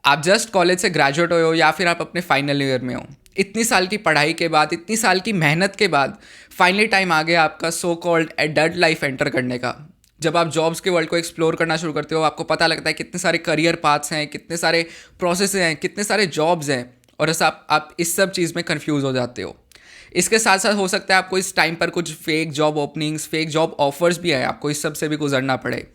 आप just college से graduate हुए हो या फिर आप अपने फाइनल ईयर में हो, इतनी साल की पढ़ाई के बाद, इतनी साल की मेहनत के बाद फाइनली टाइम आ गया आपका so called adult life enter करने का। जब आप जॉब्स के वर्ल्ड को एक्सप्लोर करना शुरू करते हो, आपको पता लगता है कितने सारे करियर पाथ्स हैं, कितने सारे प्रोसेस हैं, कितने सारे जॉब्स हैं, और ऐसा आप इस सब चीज़ में कंफ्यूज हो जाते हो। इसके साथ साथ हो सकता है आपको इस टाइम पर कुछ fake job openings, fake job offers भी आए, आपको इस सब से भी गुजरना पड़े।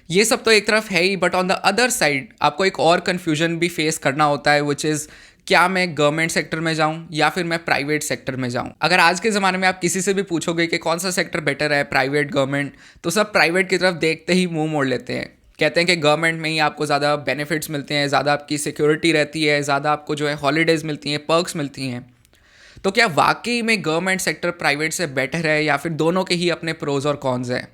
ये सब तो एक तरफ है ही, but on the other side आपको एक और कन्फ्यूजन भी फेस करना होता है, विच इज़ क्या मैं गवर्नमेंट सेक्टर में जाऊं या फिर मैं प्राइवेट सेक्टर में जाऊं। अगर आज के ज़माने में आप किसी से भी पूछोगे कि कौन सा सेक्टर बेटर है, प्राइवेट गवर्नमेंट, तो सब प्राइवेट की तरफ देखते ही मुंह मोड़ लेते हैं। कहते हैं कि गवर्नमेंट में ही आपको ज़्यादा बेनिफिट्स मिलते हैं, ज़्यादा आपकी सिक्योरिटी रहती है, ज़्यादा आपको जो है हॉलीडेज़ मिलती हैं, पर्क्स मिलती हैं। तो क्या वाकई में गवर्नमेंट सेक्टर प्राइवेट से बेटर है, या फिर दोनों के ही अपने प्रोज और कॉन्स हैं?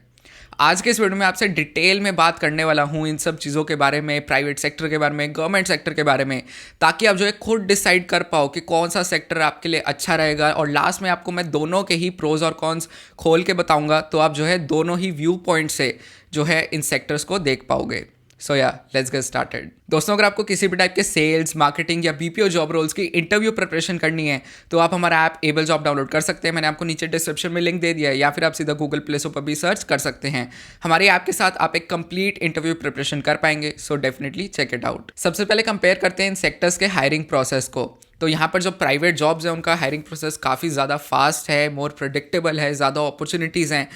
आज के इस वीडियो में आपसे डिटेल में बात करने वाला हूँ इन सब चीज़ों के बारे में, प्राइवेट सेक्टर के बारे में, गवर्नमेंट सेक्टर के बारे में, ताकि आप जो है खुद डिसाइड कर पाओ कि कौन सा सेक्टर आपके लिए अच्छा रहेगा। और लास्ट में आपको मैं दोनों के ही प्रोज और कॉन्स खोल के बताऊंगा, तो आप जो है दोनों ही व्यू पॉइंट से जो है इन सेक्टर्स को देख पाओगे। सो या लेट्स गेट स्टार्टेड। दोस्तों, अगर आपको किसी भी टाइप के सेल्स, मार्केटिंग या बीपीओ जॉब रोल्स की इंटरव्यू प्रिपरेशन करनी है, तो आप हमारा ऐप एबल जॉब डाउनलोड कर सकते हैं। मैंने आपको नीचे डिस्क्रिप्शन में लिंक दे दिया है, या फिर आप सीधा गूगल प्ले स्टोर पर भी सर्च कर सकते हैं। हमारे ऐप के साथ आप एक कंप्लीट इंटरव्यू प्रिपरेशन कर पाएंगे, so definitely check it out. सबसे पहले कंपेयर करते हैं इन सेक्टर्स के हायरिंग प्रोसेस को। तो यहाँ पर जो प्राइवेट जॉब्स हैं उनका हायरिंग प्रोसेस काफ़ी ज़्यादा फास्ट है, मोर प्रेडिक्टेबल है, ज़्यादा अपॉर्चुनिटीज़ हैं।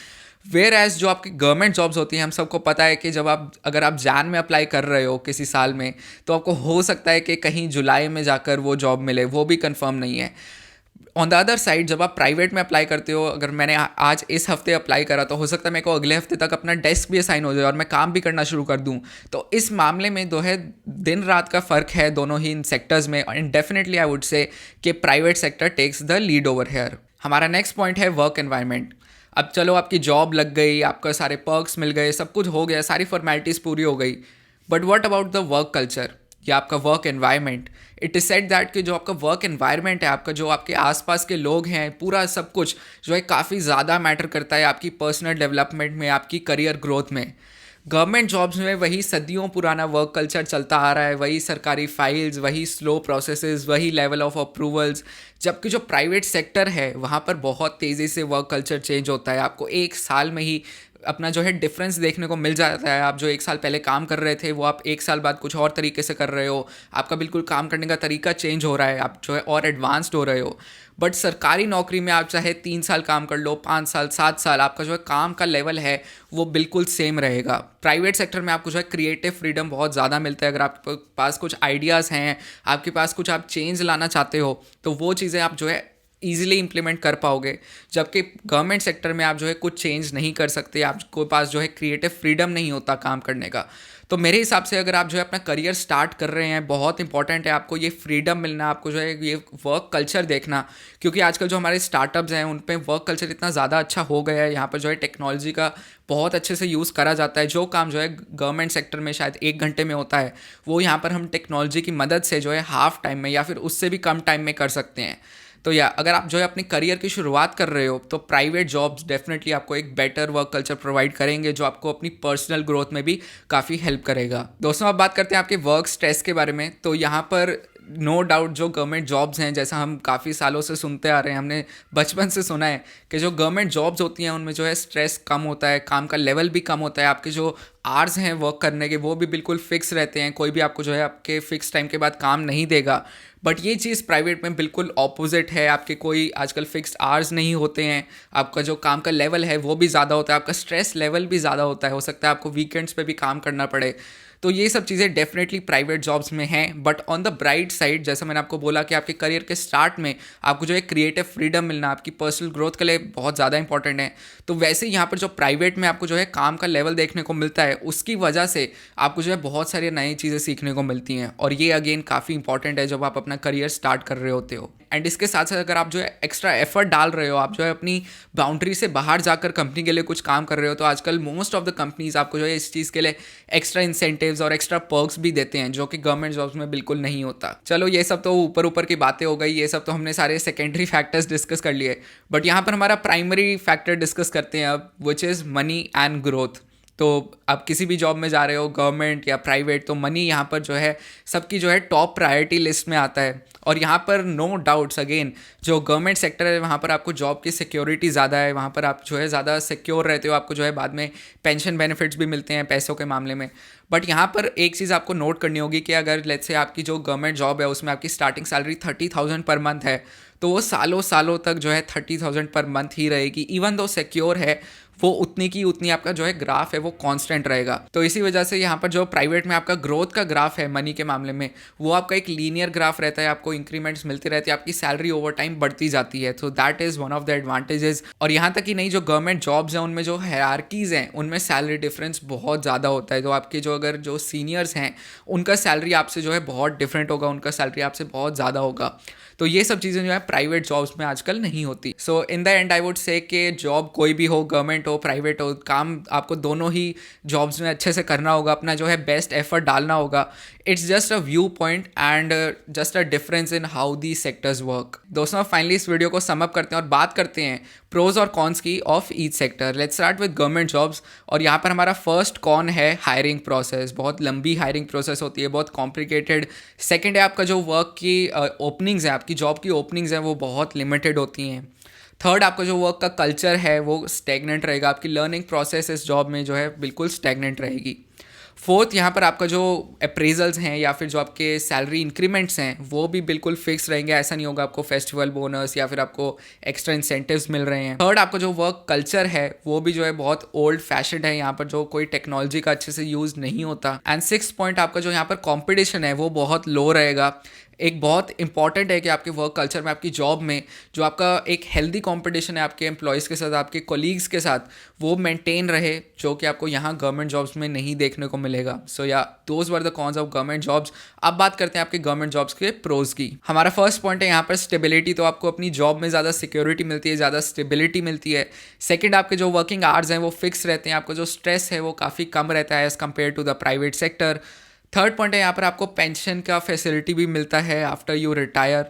वेयर एज जो आपकी गवर्नमेंट जॉब्स होती हैं, हम सबको पता है कि जब आप अगर आप जैन में अप्लाई कर रहे हो किसी साल में, तो आपको हो सकता है कि कहीं जुलाई में जाकर वो जॉब मिले, वो भी कंफर्म नहीं है। ऑन द अदर साइड जब आप प्राइवेट में अप्लाई करते हो, अगर मैंने आज इस हफ्ते अप्लाई करा, तो हो सकता है मेरे को अगले हफ्ते तक अपना डेस्क भी असाइन हो जाए और मैं काम भी करना शुरू कर दूं। तो इस मामले में जो है दिन रात का फ़र्क है दोनों ही इन सेक्टर्स में, and definitely I would say कि private sector takes the lead over here. हमारा नेक्स्ट पॉइंट है वर्क एनवायरनमेंट। अब चलो आपकी जॉब लग गई, आपका सारे पर्क्स मिल गए, सब कुछ हो गया, सारी फॉर्मेलिटीज़ पूरी हो गई, but what about the work culture या आपका work environment? It is said that कि जो आपका वर्क एनवायरनमेंट है, आपका जो आपके आसपास के लोग हैं, पूरा सब कुछ जो है काफ़ी ज़्यादा मैटर करता है आपकी पर्सनल डेवलपमेंट में, आपकी करियर ग्रोथ में। गवर्नमेंट जॉब्स में वही सदियों पुराना वर्क कल्चर चलता आ रहा है, वही सरकारी फाइल्स, वही स्लो प्रोसेसेस, वही लेवल ऑफ अप्रूवल्स। जबकि जो प्राइवेट सेक्टर है वहाँ पर बहुत तेज़ी से वर्क कल्चर चेंज होता है। आपको एक साल में ही अपना जो है डिफरेंस देखने को मिल जाता है। आप जो एक साल पहले काम कर रहे थे, वो आप एक साल बाद कुछ और तरीके से कर रहे हो, आपका बिल्कुल काम करने का तरीका चेंज हो रहा है, आप जो है और एडवांस्ड हो रहे हो। बट सरकारी नौकरी में आप चाहे 3 साल काम कर लो, 5 साल, 7 साल, आपका जो है काम का लेवल है वो बिल्कुल सेम रहेगा। प्राइवेट सेक्टर में आपको जो है क्रिएटिव फ्रीडम बहुत ज़्यादा मिलता है। अगर आपके पास कुछ आइडियाज़ हैं, आपके पास कुछ आप चेंज लाना चाहते हो, तो वो चीज़ें आप जो है ईजिली इंप्लीमेंट कर पाओगे। जबकि गवर्नमेंट सेक्टर में आप जो है कुछ चेंज नहीं कर सकते, आपके पास जो है क्रिएटिव फ्रीडम नहीं होता काम करने का। तो मेरे हिसाब से अगर आप जो है अपना करियर स्टार्ट कर रहे हैं, बहुत इंपॉर्टेंट है आपको ये फ्रीडम मिलना, आपको जो है ये वर्क कल्चर देखना। क्योंकि आजकल जो हमारे स्टार्टअप्स हैं उन पे वर्क कल्चर इतना ज़्यादा अच्छा हो गया है, यहाँ पर जो है टेक्नोलॉजी का बहुत अच्छे से यूज़ करा जाता है। जो काम जो है गवर्नमेंट सेक्टर में शायद 1 घंटे में होता है, वो यहाँ पर हम टेक्नोलॉजी की मदद से जो है हाफ टाइम में या फिर उससे भी कम टाइम में कर सकते हैं। तो या अगर आप जो है अपनी करियर की शुरुआत कर रहे हो, तो प्राइवेट जॉब्स डेफिनेटली आपको एक बेटर वर्क कल्चर प्रोवाइड करेंगे, जो आपको अपनी पर्सनल ग्रोथ में भी काफ़ी हेल्प करेगा। दोस्तों, अब बात करते हैं आपके वर्क स्ट्रेस के बारे में। तो यहाँ पर नो डाउट जो गवर्नमेंट जॉब्स हैं, जैसा हम काफ़ी सालों से सुनते आ रहे हैं, हमने बचपन से सुना है कि जो गवर्नमेंट जॉब्स होती हैं उनमें जो है स्ट्रेस कम होता है, काम का लेवल भी कम होता है, आपके जो आवर्स हैं वर्क करने के वो भी बिल्कुल फिक्स रहते हैं, कोई भी आपको जो है आपके फिक्स टाइम के बाद काम नहीं देगा। बट ये चीज़ प्राइवेट में बिल्कुल ऑपोजिट है। आपके कोई आजकल फिक्स्ड आवर्स नहीं होते हैं, आपका जो काम का लेवल है वो भी ज़्यादा होता है, आपका स्ट्रेस लेवल भी ज़्यादा होता है, हो सकता है आपको वीकेंड्स पे भी काम करना पड़े। तो ये सब चीज़ें डेफिनेटली प्राइवेट जॉब्स में हैं। But on the bright side, जैसा मैंने आपको बोला कि आपके करियर के स्टार्ट में आपको जो है क्रिएटिव फ्रीडम मिलना आपकी पर्सनल ग्रोथ के लिए बहुत ज़्यादा इंपॉर्टेंट है। तो वैसे ही यहाँ पर जो प्राइवेट में आपको जो है काम का लेवल देखने को मिलता है, उसकी वजह से आपको जो है बहुत सारी नई चीज़ें सीखने को मिलती हैं, और ये अगेन काफ़ी इंपॉर्टेंट है जब आप अपना करियर स्टार्ट कर रहे होते हो। एंड इसके साथ साथ अगर आप जो है एक्स्ट्रा एफर्ट डाल रहे हो, आप जो है अपनी बाउंड्री से बाहर जाकर कंपनी के लिए कुछ काम कर रहे हो, तो आजकल मोस्ट ऑफ द कंपनीज आपको जो है इस चीज़ के लिए एक्स्ट्रा इंसेंटिव्स और एक्स्ट्रा पर्क्स भी देते हैं, जो कि गवर्नमेंट जॉब्स में बिल्कुल नहीं होता। चलो, ये सब तो ऊपर ऊपर की बातें हो गई, ये सब तो हमने सारे सेकेंडरी फैक्टर्स डिस्कस कर लिए। बट यहाँ पर हमारा प्राइमरी फैक्टर डिस्कस करते हैं अब, which is money and growth. तो आप किसी भी जॉब में जा रहे हो, गवर्नमेंट या प्राइवेट, तो मनी यहाँ पर जो है सबकी जो है टॉप प्रायोरिटी लिस्ट में आता है। और यहाँ पर नो डाउट्स, अगेन जो गवर्नमेंट सेक्टर है वहाँ पर आपको जॉब की सिक्योरिटी ज़्यादा है, वहाँ पर आप जो है ज़्यादा सिक्योर रहते हो, आपको जो है बाद में पेंशन बेनिफिट्स भी मिलते हैं पैसों के मामले में। बट यहाँ पर एक चीज़ आपको नोट करनी होगी कि अगर लेट्स से आपकी जो गवर्नमेंट जॉब है उसमें आपकी स्टार्टिंग सैलरी 30,000 पर मंथ है, तो वो सालों सालों तक जो है 30,000 पर मंथ ही रहेगी। इवन दो सिक्योर है, वो उतनी की उतनी आपका जो है ग्राफ है वो कांस्टेंट रहेगा। तो इसी वजह से यहाँ पर जो प्राइवेट में आपका ग्रोथ का ग्राफ है मनी के मामले में, वो आपका एक लीनियर ग्राफ रहता है, आपको इंक्रीमेंट्स मिलती रहती है, आपकी सैलरी ओवर टाइम बढ़ती जाती है। तो that is one of the advantages. और यहाँ तक ही नहीं, जो गवर्नमेंट जॉब्स हैं उनमें जो हायरार्कीज़ हैं उनमें सैलरी डिफरेंस बहुत ज़्यादा होता है। तो आपके जो अगर जो सीनियर्स हैं उनका सैलरी आपसे जो है बहुत डिफरेंट होगा, उनका सैलरी आपसे बहुत ज़्यादा होगा। तो ये सब चीज़ें जो है प्राइवेट जॉब्स में आजकल नहीं होती। So in the end I would say कि जॉब कोई भी हो, गवर्नमेंट हो प्राइवेट हो, काम आपको दोनों ही जॉब्स में अच्छे से करना होगा, अपना जो है बेस्ट एफर्ट डालना होगा। It's just a view point and just a difference in how the sectors work. दोस्तों फाइनली इस वीडियो को सम अप करते हैं और बात करते हैं प्रोज और कॉन्स की of each sector. Let's start with government jobs. और यहाँ पर हमारा फर्स्ट कॉन है हायरिंग प्रोसेस। बहुत लंबी हायरिंग प्रोसेस होती है, बहुत कॉम्प्लिकेटेड। सेकेंड है आपका जो वर्क की ओपनिंग्स है, आपकी जॉब की ओपनिंग्स हैं वो बहुत लिमिटेड होती हैं। थर्ड, आपका जो वर्क का कल्चर है वो स्टैग्नेंट रहेगा, आपकी लर्निंग प्रोसेस इस जॉब में जो है बिल्कुल स्टैग्नेंट रहेगी। फोर्थ, यहाँ पर आपका जो अप्रेजल्स हैं या फिर जो आपके सैलरी इंक्रीमेंट्स हैं वो भी बिल्कुल फिक्स रहेंगे। ऐसा नहीं होगा आपको फेस्टिवल बोनस या फिर आपको एक्स्ट्रा इंसेंटिव्स मिल रहे हैं। थर्ड, आपका जो वर्क कल्चर है वो भी जो है बहुत ओल्ड फैशन्ड है, यहाँ पर जो कोई टेक्नोलॉजी का अच्छे से यूज़ नहीं होता। एंड सिक्स पॉइंट, आपका जो यहाँ पर कॉम्पिटिशन है वो बहुत लो रहेगा। एक बहुत इंपॉर्टेंट है कि आपके वर्क कल्चर में, आपकी जॉब में जो आपका एक हेल्दी कंपटीशन है आपके एम्प्लॉयज़ के साथ, आपके कोलीग्स के साथ, वो मेंटेन रहे, जो कि आपको यहाँ गवर्नमेंट जॉब्स में नहीं देखने को मिलेगा। सो या those were the cons of government jobs. अब बात करते हैं आपके गवर्नमेंट जॉब्स के प्रोज की। हमारा फर्स्ट पॉइंट है यहाँ पर स्टेबिलिटी। तो आपको अपनी जॉब में ज़्यादा सिक्योरिटी मिलती है, ज़्यादा स्टेबिलिटी मिलती है। सेकेंड, आपके जो वर्किंग आवर्स हैं वो फिक्स रहते हैं, आपको जो स्ट्रेस है वो काफ़ी कम रहता है as compared to the private sector. Third point है यहाँ पर आपको पेंशन का फैसिलिटी भी मिलता है आफ्टर यू रिटायर।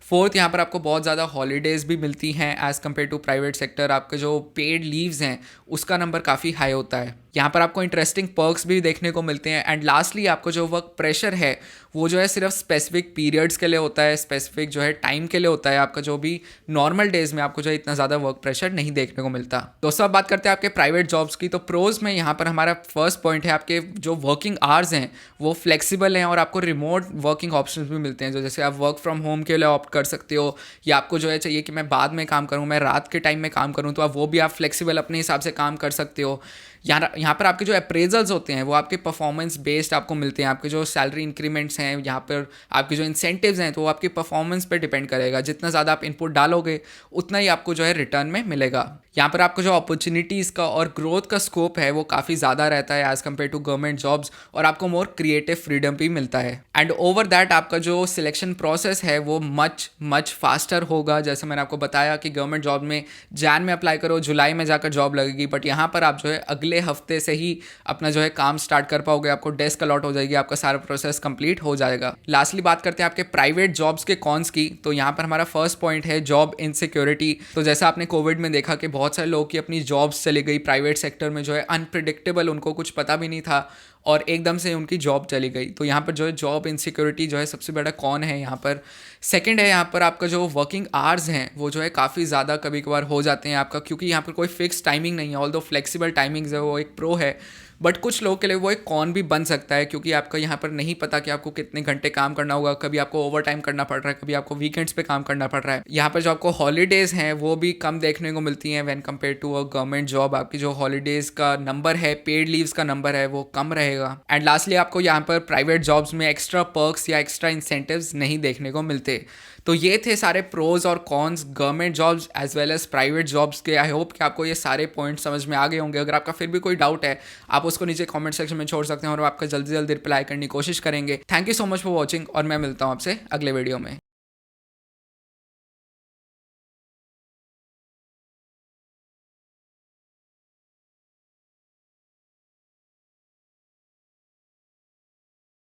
फोर्थ, यहाँ पर आपको बहुत ज़्यादा हॉलीडेज़ भी मिलती हैं as compared to private sector. आपके जो पेड लीव्स हैं उसका नंबर काफ़ी हाई होता है। यहाँ पर आपको इंटरेस्टिंग पर्क्स भी देखने को मिलते हैं। एंड लास्टली, आपको जो वर्क प्रेशर है वो जो है सिर्फ स्पेसिफिक पीरियड्स के लिए होता है, स्पेसिफिक जो है टाइम के लिए होता है। आपका जो भी नॉर्मल डेज़ में आपको जो है इतना ज़्यादा वर्क प्रेशर नहीं देखने को मिलता। दोस्तों अब बात करते हैं आपके प्राइवेट जॉब्स की। तो प्रोज में यहाँ पर हमारा फर्स्ट पॉइंट है, आपके जो वर्किंग आवर्स हैं वो फ्लेक्सिबल हैं और आपको रिमोट वर्किंग ऑप्शंस भी मिलते हैं। जो जैसे आप वर्क फ्रॉम होम के लिए ऑप्ट कर सकते हो, या आपको जो है चाहिए कि मैं बाद में काम करूँ, मैं रात के टाइम में काम करूँ, तो आप वो भी आप फ्लेक्सिबल अपने हिसाब से काम कर सकते हो। यहाँ पर आपके जो अप्रेजल्स होते हैं वो आपके परफॉर्मेंस बेस्ड आपको मिलते हैं। आपके जो सैलरी इंक्रीमेंट्स हैं, यहाँ पर आपके जो इंसेंटिव्स हैं, तो वो आपके परफॉर्मेंस पे डिपेंड करेगा। जितना ज़्यादा आप इनपुट डालोगे उतना ही आपको जो है रिटर्न में मिलेगा। यहाँ पर आपको जो अपॉर्चुनिटीज़ का और ग्रोथ का स्कोप है वो काफ़ी ज़्यादा रहता है as compared to government jobs, और आपको मोर क्रिएटिव फ्रीडम भी मिलता है। एंड ओवर दैट आपका जो सिलेक्शन प्रोसेस है वो मच फास्टर होगा। जैसे मैंने आपको बताया कि गवर्नमेंट जॉब में जैन में अप्लाई करो, जुलाई में जाकर जॉब लगेगी, बट यहाँ पर आप जो है अगले हफ्ते से ही अपना जो है काम स्टार्ट कर पाओगे, आपको डेस्क अलॉट हो जाएगी, आपका सारा प्रोसेस कंप्लीट हो जाएगा। लास्टली बात करते हैं आपके प्राइवेट जॉब्स के कॉन्स की। तो यहाँ पर हमारा फर्स्ट पॉइंट है जॉब इनसिक्योरिटी। तो जैसा आपने कोविड में देखा कि बहुत सारे लोगों की अपनी जॉब्स चली गई, प्राइवेट सेक्टर में जो है अनप्रिडिक्टेबल, उनको कुछ पता भी नहीं था और एकदम से उनकी जॉब चली गई। तो यहाँ पर जो है जॉब इनसिक्योरिटी जो है सबसे बड़ा कौन है यहाँ पर। सेकंड है यहाँ पर आपका जो वर्किंग आवर्स हैं वो जो है काफ़ी ज़्यादा कभी कभार हो जाते हैं आपका, क्योंकि यहाँ पर कोई फिक्स टाइमिंग नहीं है। ऑल दो फ्लेक्सिबल टाइमिंग्स है वो एक प्रो है, बट कुछ लोगों के लिए वो एक कॉन भी बन सकता है, क्योंकि आपका यहाँ पर नहीं पता कि आपको कितने घंटे काम करना होगा। कभी आपको ओवर टाइम करना पड़ रहा है, कभी आपको वीकेंड्स पे काम करना पड़ रहा है। यहाँ पर जो आपको हॉलीडेज़ हैं वो भी कम देखने को मिलती हैं when compared to a government job. आपकी जो हॉलीडेज़ का नंबर है, पेड लीव्स का नंबर है, वो कम रहेगा। एंड लास्टली आपको यहाँ पर प्राइवेट जॉब्स में एक्स्ट्रा पर्क्स या एक्स्ट्रा इंसेंटिव्स नहीं देखने को मिलते। तो ये थे सारे प्रोज और cons government jobs as well as private jobs के। आई होप कि आपको ये सारे पॉइंट समझ में आ गए होंगे। अगर आपका फिर भी कोई डाउट है आप उसको नीचे कमेंट सेक्शन में छोड़ सकते हैं और आपका जल्दी जल्दी रिप्लाई करने की कोशिश करेंगे। Thank you so much for watching और मैं मिलता हूँ आपसे अगले वीडियो में।